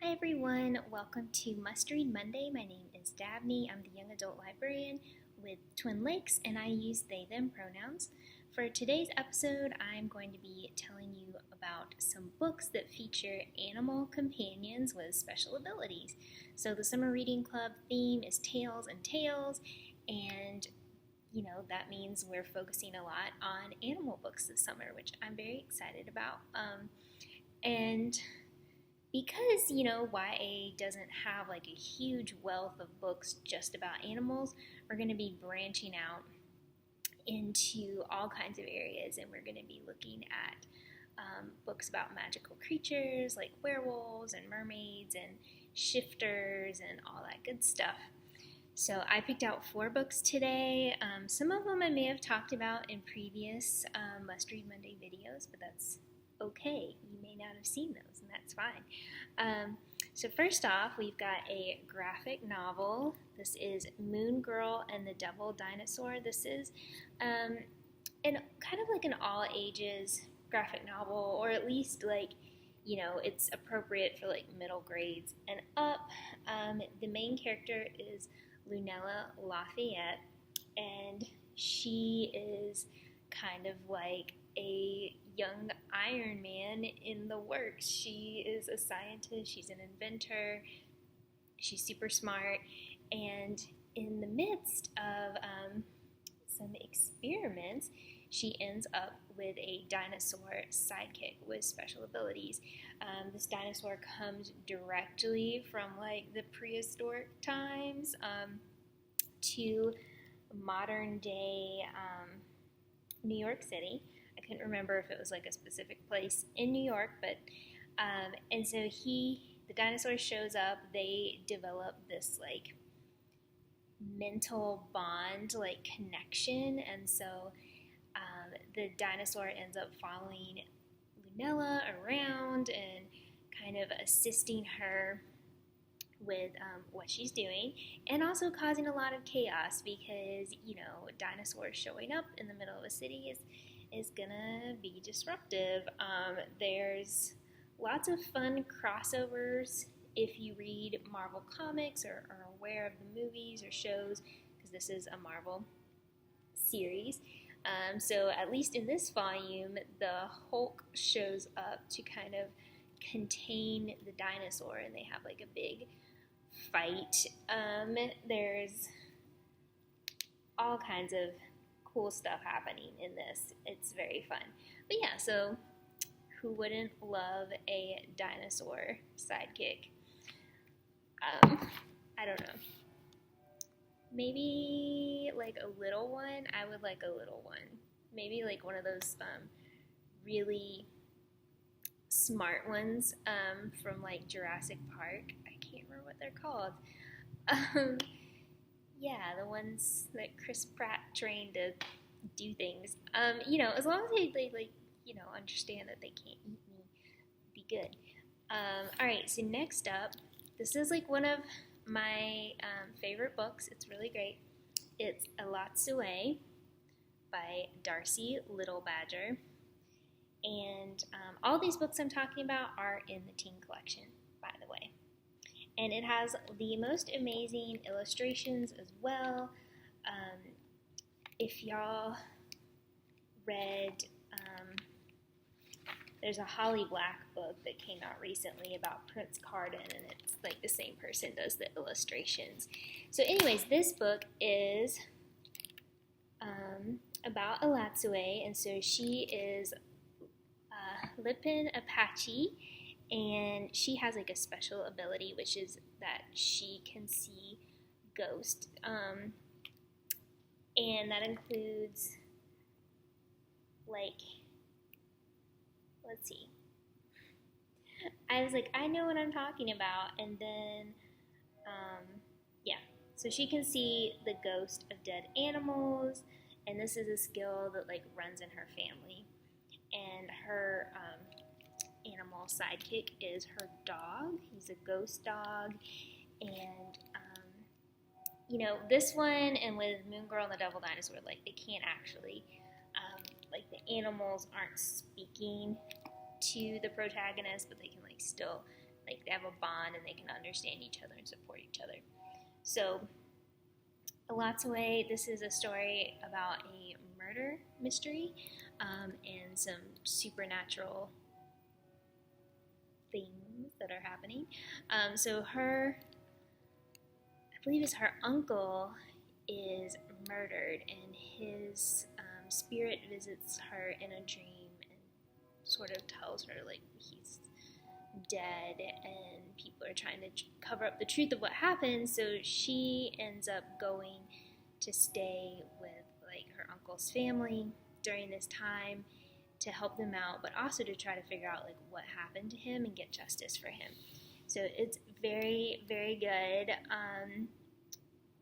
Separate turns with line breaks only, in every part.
Hi everyone, welcome to Must Read Monday. My name is Dabney. I'm the young adult librarian with Twin Lakes and I use they them pronouns. For today's episode, I'm going to be telling you about some books that feature animal companions with special abilities. So the summer reading club theme is Tales and Tales, and that means we're focusing a lot on animal books this summer, which I'm very excited about. And because YA doesn't have like a huge wealth of books just about animals, we're going to be branching out into all kinds of areas, and we're going to be looking at books about magical creatures like werewolves and mermaids and shifters and all that good stuff. So I picked out 4 books today. Some of them I may have talked about in previous Must Read Monday videos, but that's okay. You may not have seen those, and that's fine. So first off, we've got a graphic novel. This is Moon Girl and the Devil Dinosaur. This is kind of like an all ages graphic novel, or at least it's appropriate for like middle grades and up. The main character is Lunella Lafayette, and she is kind of like a young Iron Man in the works. She is a scientist, she's an inventor, she's super smart, and in the midst of some experiments, she ends up with a dinosaur sidekick with special abilities. This dinosaur comes directly from like the prehistoric times to modern day New York City. I couldn't remember if it was like a specific place in New York, but and so the dinosaur shows up. They develop this like mental bond, like connection, and so the dinosaur ends up following Lunella around and kind of assisting her with what she's doing, and also causing a lot of chaos because dinosaurs showing up in the middle of a city is gonna be disruptive. There's lots of fun crossovers if you read Marvel comics or are aware of the movies or shows, because this is a Marvel series. So at least in this volume, the Hulk shows up to kind of contain the dinosaur, and they have like a big fight. There's all kinds of cool stuff happening in this. It's very fun. But yeah, so who wouldn't love a dinosaur sidekick? I don't know. Maybe like a little one. I would like a little one. Maybe like one of those really smart ones from like Jurassic Park. I can't remember what they're called. Yeah, the ones that Chris Pratt trained to do things. As long as they understand that they can't eat me, be good. All right, so next up, this is like one of my favorite books. It's really great. It's Elatsue by Darcy Little Badger. And all these books I'm talking about are in the teen collection, by the way. And it has the most amazing illustrations as well. If y'all read, there's a Holly Black book that came out recently about Prince Carden, and it's like the same person does the illustrations. So anyways, this book is about Elatsue, and so she is Lipan Apache, and she has like a special ability, which is that she can see ghosts, and that includes let's see. I was like, I know what I'm talking about, and then yeah. So she can see the ghost of dead animals, and this is a skill that like runs in her family. And her animal sidekick is her dog. He's a ghost dog, and this one and with Moon Girl and the Devil Dinosaur, like they can't actually, like the animals aren't speaking to the protagonist, but they can like still like they have a bond and they can understand each other and support each other. So Alatsue, this is a story about a murder mystery and some supernatural things that are happening. So I believe it's her uncle is murdered, and his spirit visits her in a dream and sort of tells her like he's dead, and people are trying to cover up the truth of what happened. So she ends up going to stay with like her uncle's family during this time to help them out, but also to try to figure out like what happened to him and get justice for him. So it's very, very good.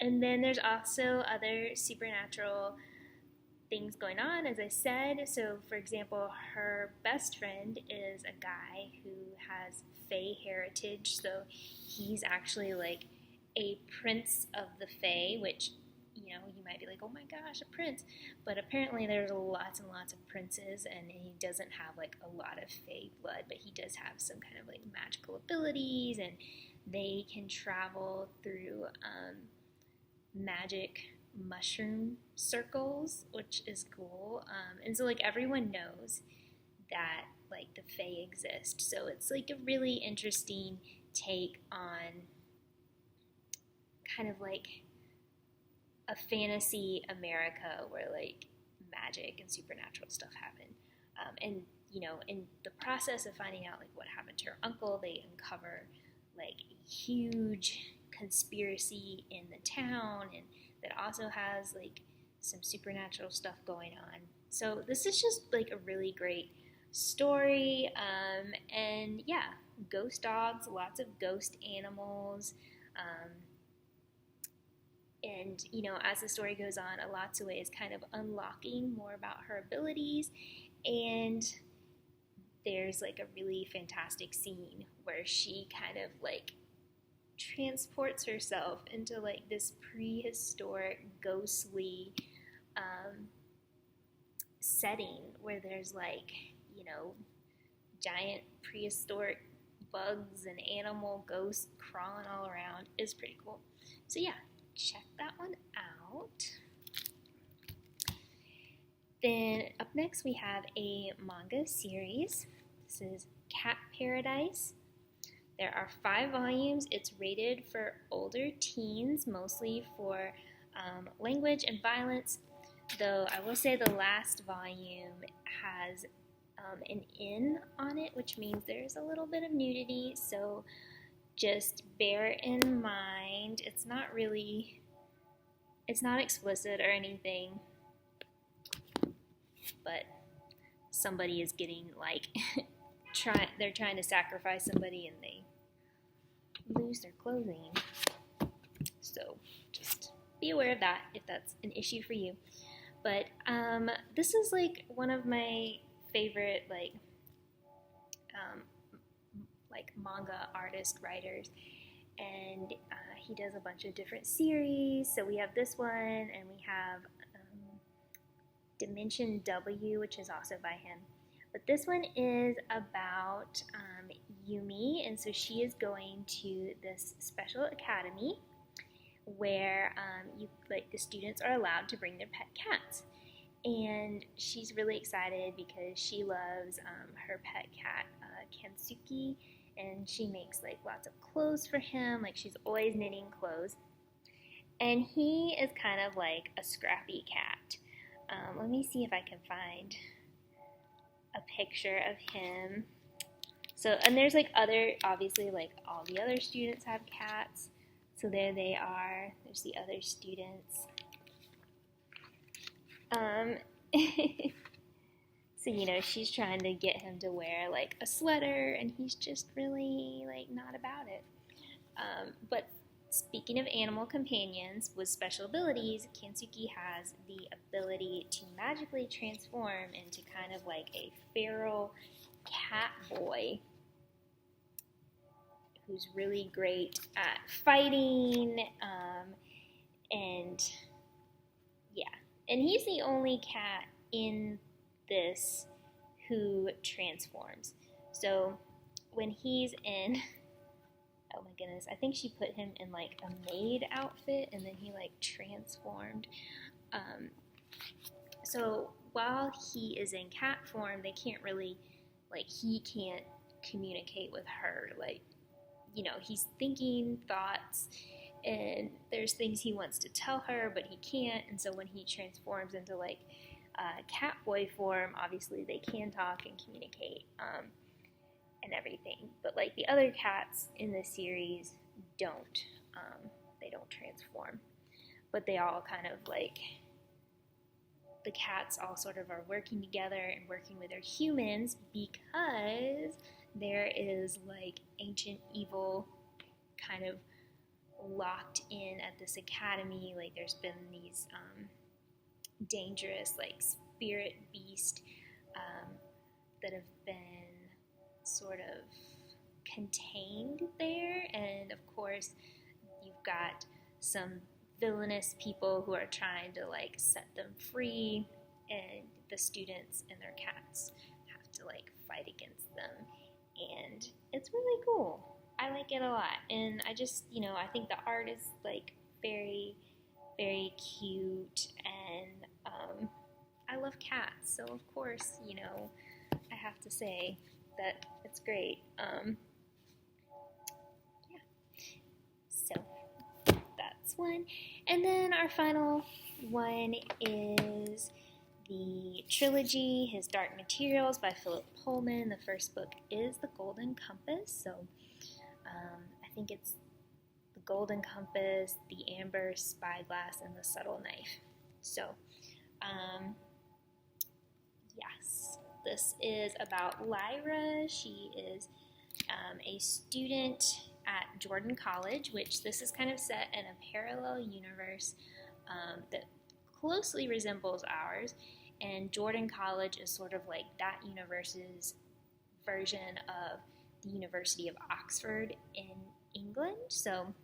And then there's also other supernatural things going on, as I said. So, for example, her best friend is a guy who has Fae heritage. So he's actually like a prince of the Fae, which, you know, you might be like, oh my gosh, a prince. But apparently there's lots and lots of princes, and he doesn't have like a lot of Fae blood, but he does have some kind of like magical abilities, and they can travel through magic mushroom circles, which is cool. And so like everyone knows that like the Fae exist. So it's like a really interesting take on kind of like a fantasy America where like magic and supernatural stuff happen. And you know, in the process of finding out like what happened to her uncle, they uncover like a huge conspiracy in the town, and that also has like some supernatural stuff going on. So this is just like a really great story. And yeah, ghost dogs, lots of ghost animals. And you know, as the story goes on, Alatsue is kind of unlocking more about her abilities, and there's like a really fantastic scene where she kind of like transports herself into like this prehistoric ghostly setting where there's like, you know, giant prehistoric bugs and animal ghosts crawling all around. Is pretty cool. So yeah, check that one out. Then up next we have a manga series. This is Cat Paradise. There are 5 volumes. It's rated for older teens, mostly for language and violence, though I will say the last volume has an N on it, which means there's a little bit of nudity, so just bear in mind. It's not explicit or anything, but somebody is getting like, they're trying to sacrifice somebody and they lose their clothing. So just be aware of that if that's an issue for you. But this is like one of my favorite like manga artist writers, and he does a bunch of different series. So we have this one, and we have Dimension W, which is also by him. But this one is about Yumi, and so she is going to this special academy where the students are allowed to bring their pet cats. And she's really excited because she loves her pet cat, Kensuke, and she makes like lots of clothes for him. Like she's always knitting clothes. And he is kind of like a scrappy cat. Let me see if I can find a picture of him. So, and there's like obviously like all the other students have cats. So there they are. There's the other students. So, you know, she's trying to get him to wear like a sweater, and he's just really like not about it. But speaking of animal companions with special abilities, Kensuke has the ability to magically transform into kind of like a feral cat boy who's really great at fighting, and yeah. And he's the only cat in this who transforms. So when he's in goodness, I think she put him in like a maid outfit, and then he like transformed. So while he is in cat form, they can't really, like, he can't communicate with her. Like, he's thinking thoughts, and there's things he wants to tell her, but he can't. And so when he transforms into like cat boy form, obviously they can talk and communicate and everything. But like the other cats in the series don't. They don't transform, but they all kind of like, the cats all sort of are working together and working with their humans because there is like ancient evil kind of locked in at this academy. Like there's been these dangerous like spirit beast that have been sort of contained there, and of course you've got some villainous people who are trying to like set them free, and the students and their cats have to like fight against them, and it's really cool. I like it a lot, and I just, I think the art is like very, very cute, and I love cats, so of course, I have to say that it's great. Yeah. So that's one. And then our final one is the trilogy, His Dark Materials by Philip Pullman. The first book is The Golden Compass. So I think it's The Golden Compass, The Amber Spyglass, and The Subtle Knife. So, yes, this is about Lyra. She is a student at Jordan College, which this is kind of set in a parallel universe that closely resembles ours, and Jordan College is sort of like that universe's version of the University of Oxford in England. So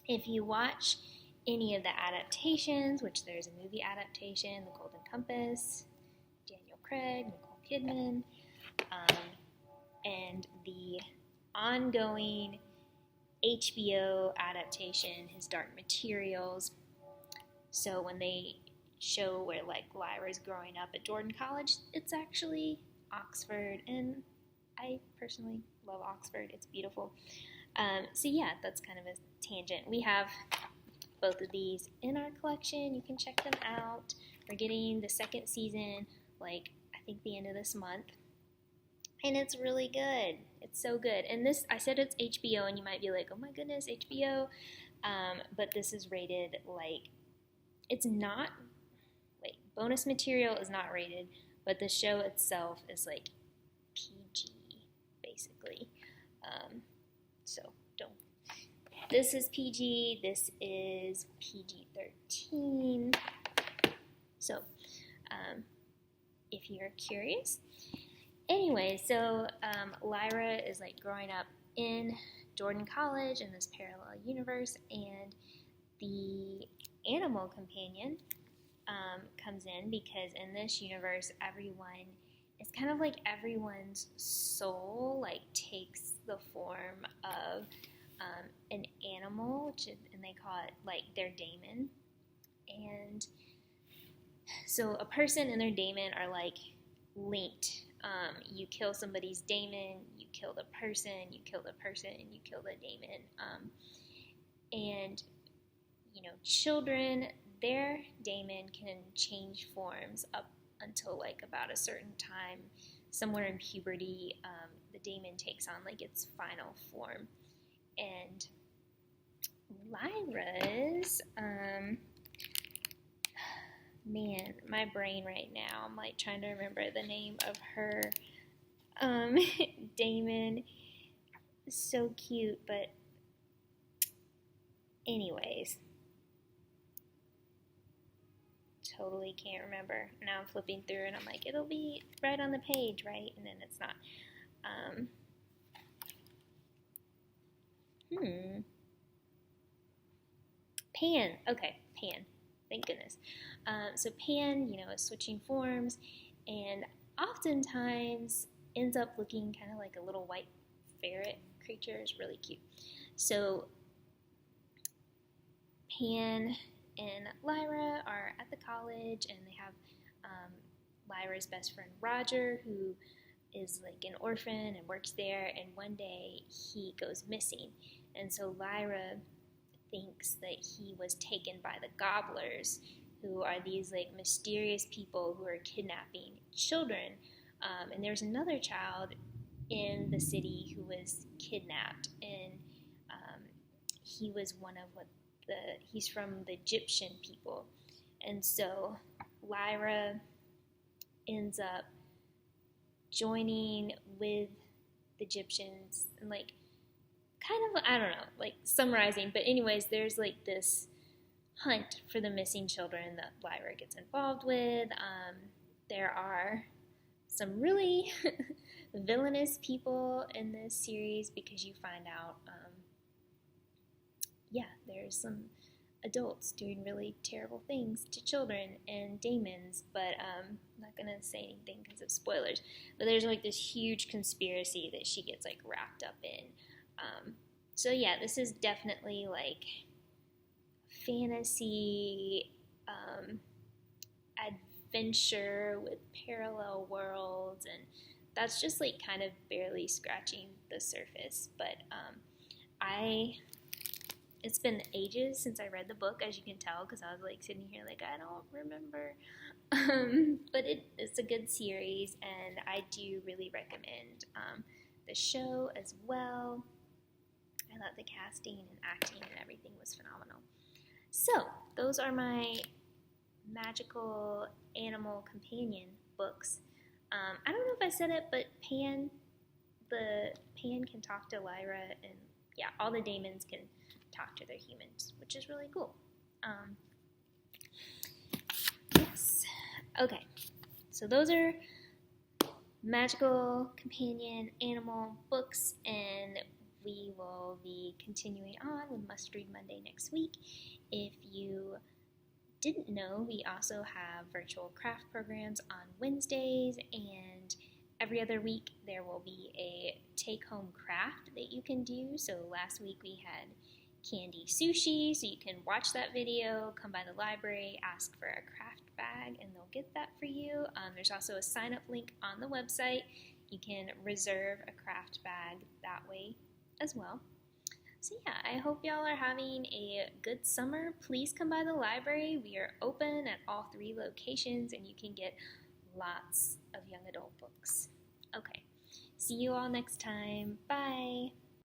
if you watch any of the adaptations, which there's a movie adaptation, The Golden Compass, Daniel Craig, Nicole Kidman, and the ongoing HBO adaptation, His Dark Materials. So when they show where like Lyra's growing up at Jordan College, it's actually Oxford, and I personally love Oxford. It's beautiful. So yeah, that's kind of a tangent. We have both of these in our collection. You can check them out. We're getting the second season, like, I think the end of this month. And it's really good. It's so good. And this, I said it's HBO, and you might be like, oh my goodness, HBO. But this is rated like, it's not, like, bonus material is not rated, but the show itself is like PG, basically. So don't. This is PG. This is PG-13. So, if you're curious. Anyway, so Lyra is like growing up in Jordan College in this parallel universe, and the animal companion comes in because in this universe, everyone, it's kind of like everyone's soul like takes the form of an animal, and they call it like their daemon. And so a person and their daemon are like linked. You kill somebody's daemon, you kill the person, you kill the person, and you kill the daemon. And children, their daemon can change forms up until like about a certain time. Somewhere in puberty, the daemon takes on like its final form. And Lyra's, man, my brain right now, I'm like trying to remember the name of her daemon. So cute, but anyways, totally can't remember. Now I'm flipping through and I'm like, it'll be right on the page, right? And then it's not. Pan. Okay, Pan. Thank goodness. So Pan, is switching forms, and oftentimes ends up looking kind of like a little white ferret creature. It's really cute. So Pan and Lyra are at the college, and they have Lyra's best friend Roger, who is like an orphan and works there, and one day he goes missing. And so Lyra thinks that he was taken by the Gobblers, who are these like mysterious people who are kidnapping children. And there's another child in the city who was kidnapped, and he was one of he's from the Egyptian people. And so Lyra ends up joining with the Egyptians and like kind of, I don't know, like summarizing, but anyways, there's like this hunt for the missing children that Lyra gets involved with. There are some really villainous people in this series because you find out, there's some adults doing really terrible things to children and daemons, but I'm not gonna say anything because of spoilers. But there's like this huge conspiracy that she gets like wrapped up in. So yeah, this is definitely like fantasy adventure with parallel worlds, and that's just like kind of barely scratching the surface. But it's been ages since I read the book, as you can tell, because I was like sitting here like I don't remember. But it's a good series, and I do really recommend the show as well. I thought the casting and acting and everything was phenomenal. So those are my magical animal companion books. I don't know if I said it, but Pan can talk to Lyra, and yeah, all the daemons can talk to their humans, which is really cool. Yes. Okay. So those are magical companion animal books, and we will be continuing on with Must Read Monday next week. If you didn't know, we also have virtual craft programs on Wednesdays, and every other week there will be a take-home craft that you can do. So last week we had candy sushi, so you can watch that video, come by the library, ask for a craft bag, and they'll get that for you. There's also a sign-up link on the website. You can reserve a craft bag that way as well. So yeah, I hope y'all are having a good summer. Please come by the library. We are open at all 3 locations, and you can get lots of young adult books. Okay, see you all next time. Bye.